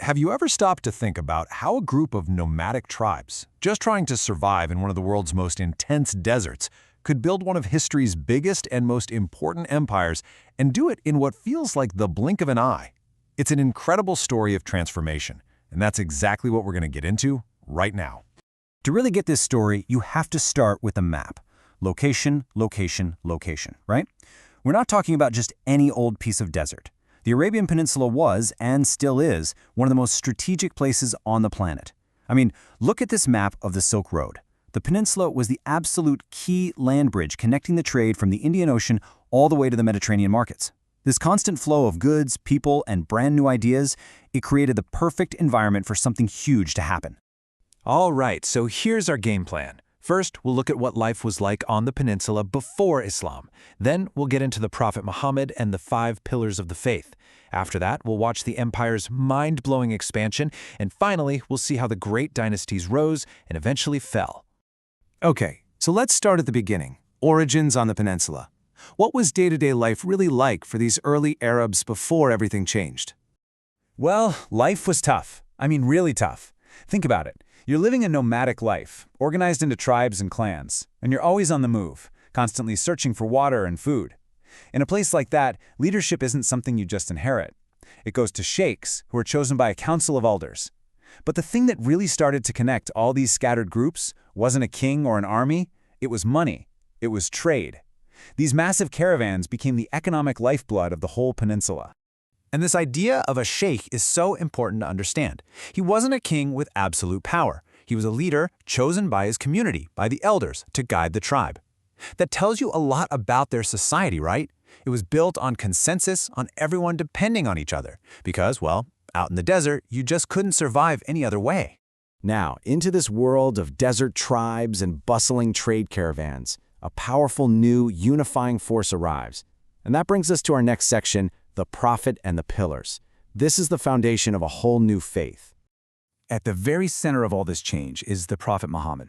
Have you ever stopped to think about how a group of nomadic tribes, just trying to survive in one of the world's most intense deserts, could build one of history's biggest and most important empires and do it in what feels like the blink of an eye? It's an incredible story of transformation, and that's exactly what we're going to get into right now. To really get this story, you have to start with a map. Location, location, location, right? We're not talking about just any old piece of desert. The Arabian Peninsula was, and still is, one of the most strategic places on the planet. I mean, look at this map of the Silk Road. The peninsula was the absolute key land bridge connecting the trade from the Indian Ocean all the way to the Mediterranean markets. This constant flow of goods, people, and brand new ideas, it created the perfect environment for something huge to happen. All right, so here's our game plan. First, we'll look at what life was like on the peninsula before Islam. Then, we'll get into the Prophet Muhammad and the 5 pillars of the faith. After that, we'll watch the empire's mind-blowing expansion, and finally, we'll see how the great dynasties rose and eventually fell. Okay, so let's start at the beginning. Origins on the peninsula. What was day-to-day life really like for these early Arabs before everything changed? Well, life was tough. I mean, really tough. Think about it. You're living a nomadic life, organized into tribes and clans, and you're always on the move, constantly searching for water and food. In a place like that, leadership isn't something you just inherit. It goes to sheikhs, who are chosen by a council of elders. But the thing that really started to connect all these scattered groups wasn't a king or an army, it was money. It was trade. These massive caravans became the economic lifeblood of the whole peninsula. And this idea of a sheikh is so important to understand. He wasn't a king with absolute power. He was a leader chosen by his community, by the elders, to guide the tribe. That tells you a lot about their society, right? It was built on consensus, on everyone depending on each other. Because, well, out in the desert, you just couldn't survive any other way. Now, into this world of desert tribes and bustling trade caravans, a powerful new unifying force arrives. And that brings us to our next section, the Prophet and the Pillars. This is the foundation of a whole new faith. At the very center of all this change is the Prophet Muhammad.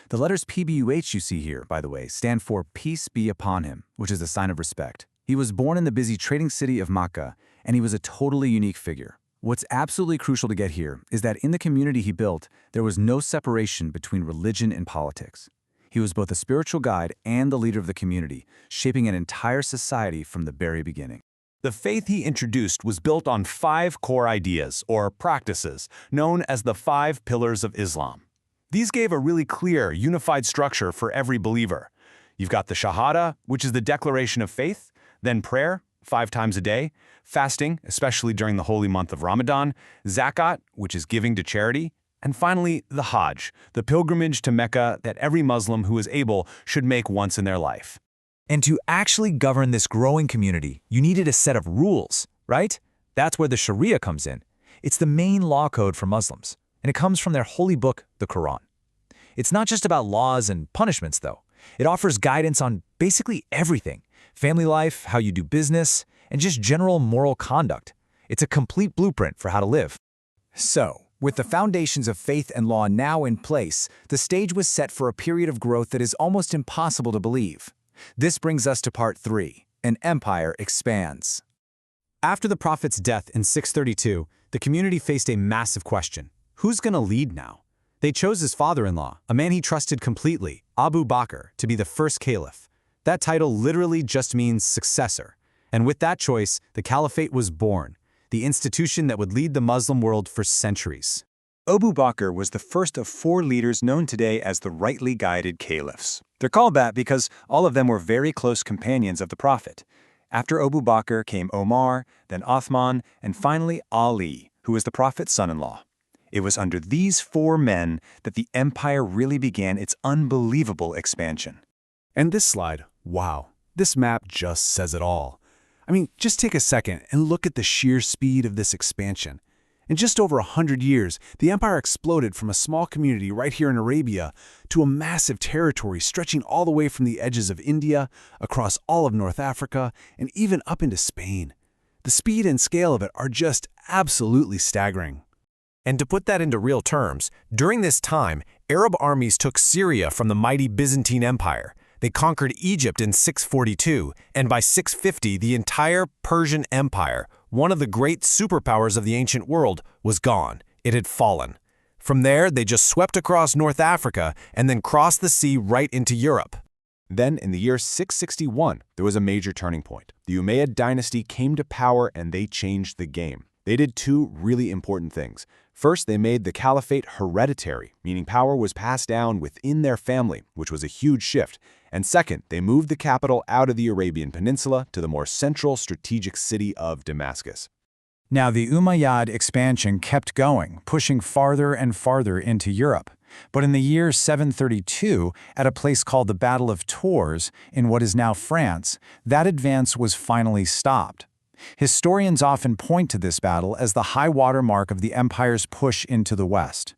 The letters PBUH you see here, by the way, stand for Peace Be Upon Him, which is a sign of respect. He was born in the busy trading city of Makkah, and he was a totally unique figure. What's absolutely crucial to get here is that in the community he built, there was no separation between religion and politics. He was both a spiritual guide and the leader of the community, shaping an entire society from the very beginning. The faith he introduced was built on 5 core ideas, or practices, known as the 5 pillars of Islam. These gave a really clear, unified structure for every believer. You've got the Shahada, which is the declaration of faith, then prayer, 5 times a day, fasting, especially during the holy month of Ramadan, zakat, which is giving to charity, and finally, the Hajj, the pilgrimage to Mecca that every Muslim who is able should make once in their life. And to actually govern this growing community, you needed a set of rules, right? That's where the Sharia comes in. It's the main law code for Muslims, and it comes from their holy book, the Quran. It's not just about laws and punishments, though. It offers guidance on basically everything: family life, how you do business, and just general moral conduct. It's a complete blueprint for how to live. So, with the foundations of faith and law now in place, the stage was set for a period of growth that is almost impossible to believe. This brings us to part 3. An empire expands. After the Prophet's death in 632, the community faced a massive question. Who's going to lead now? They chose his father-in-law, a man he trusted completely, Abu Bakr, to be the first caliph. That title literally just means successor. And with that choice, the caliphate was born, the institution that would lead the Muslim world for centuries. Abu Bakr was the first of 4 leaders known today as the rightly guided caliphs. They're called that because all of them were very close companions of the Prophet. After Abu Bakr came Omar, then Uthman, and finally Ali, who was the Prophet's son-in-law. It was under these 4 men that the empire really began its unbelievable expansion. And this slide, wow, this map just says it all. I mean, just take a second and look at the sheer speed of this expansion. In just over 100 years, the empire exploded from a small community right here in Arabia to a massive territory stretching all the way from the edges of India, across all of North Africa, and even up into Spain. The speed and scale of it are just absolutely staggering. And to put that into real terms, during this time, Arab armies took Syria from the mighty Byzantine Empire. They conquered Egypt in 642, and by 650, the entire Persian Empire, One of the great superpowers of the ancient world was gone. It had fallen. From there, they just swept across North Africa and then crossed the sea right into Europe. Then, in the year 661, there was a major turning point. The Umayyad dynasty came to power and they changed the game. They did two really important things. First, they made the caliphate hereditary, meaning power was passed down within their family, which was a huge shift. And second, they moved the capital out of the Arabian Peninsula to the more central strategic city of Damascus. Now, the Umayyad expansion kept going, pushing farther and farther into Europe. But in the year 732, at a place called the Battle of Tours, in what is now France, that advance was finally stopped. Historians often point to this battle as the high water mark of the empire's push into the west.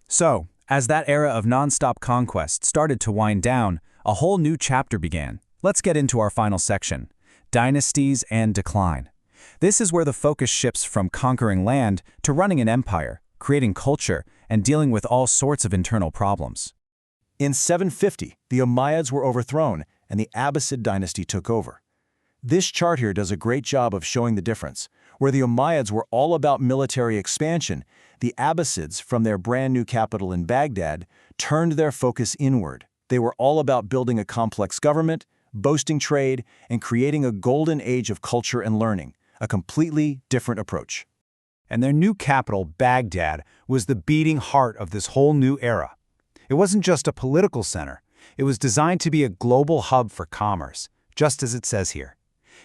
So, as that era of non-stop conquest started to wind down, a whole new chapter began. Let's get into our final section, Dynasties and Decline. This is where the focus shifts from conquering land to running an empire, creating culture, and dealing with all sorts of internal problems. In 750, the Umayyads were overthrown and the Abbasid dynasty took over. This chart here does a great job of showing the difference. Where the Umayyads were all about military expansion, the Abbasids, from their brand new capital in Baghdad, turned their focus inward. They were all about building a complex government, boasting trade, and creating a golden age of culture and learning, a completely different approach. And their new capital, Baghdad, was the beating heart of this whole new era. It wasn't just a political center. It was designed to be a global hub for commerce, just as it says here.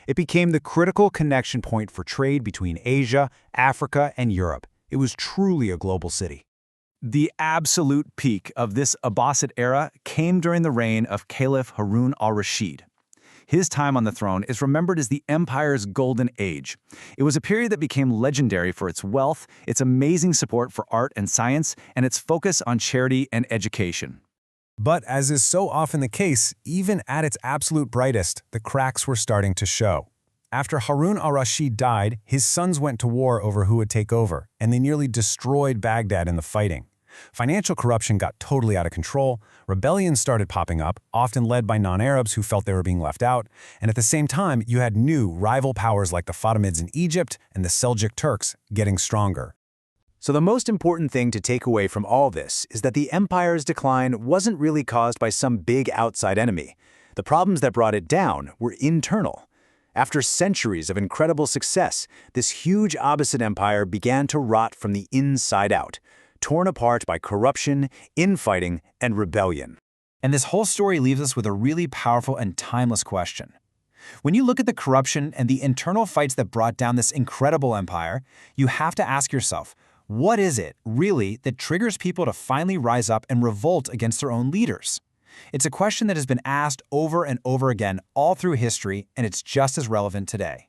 It became the critical connection point for trade between Asia, Africa, and Europe. It was truly a global city. The absolute peak of this Abbasid era came during the reign of Caliph Harun al-Rashid. His time on the throne is remembered as the empire's golden age. It was a period that became legendary for its wealth, its amazing support for art and science, and its focus on charity and education. But as is so often the case, even at its absolute brightest, the cracks were starting to show. After Harun al-Rashid died, his sons went to war over who would take over, and they nearly destroyed Baghdad in the fighting. Financial corruption got totally out of control, rebellions started popping up, often led by non-Arabs who felt they were being left out, and at the same time, you had new rival powers like the Fatimids in Egypt and the Seljuk Turks getting stronger. So the most important thing to take away from all this is that the empire's decline wasn't really caused by some big outside enemy. The problems that brought it down were internal. After centuries of incredible success, this huge Abbasid empire began to rot from the inside out, torn apart by corruption, infighting, and rebellion. And this whole story leaves us with a really powerful and timeless question. When you look at the corruption and the internal fights that brought down this incredible empire, you have to ask yourself, what is it, really, that triggers people to finally rise up and revolt against their own leaders? It's a question that has been asked over and over again all through history, and it's just as relevant today.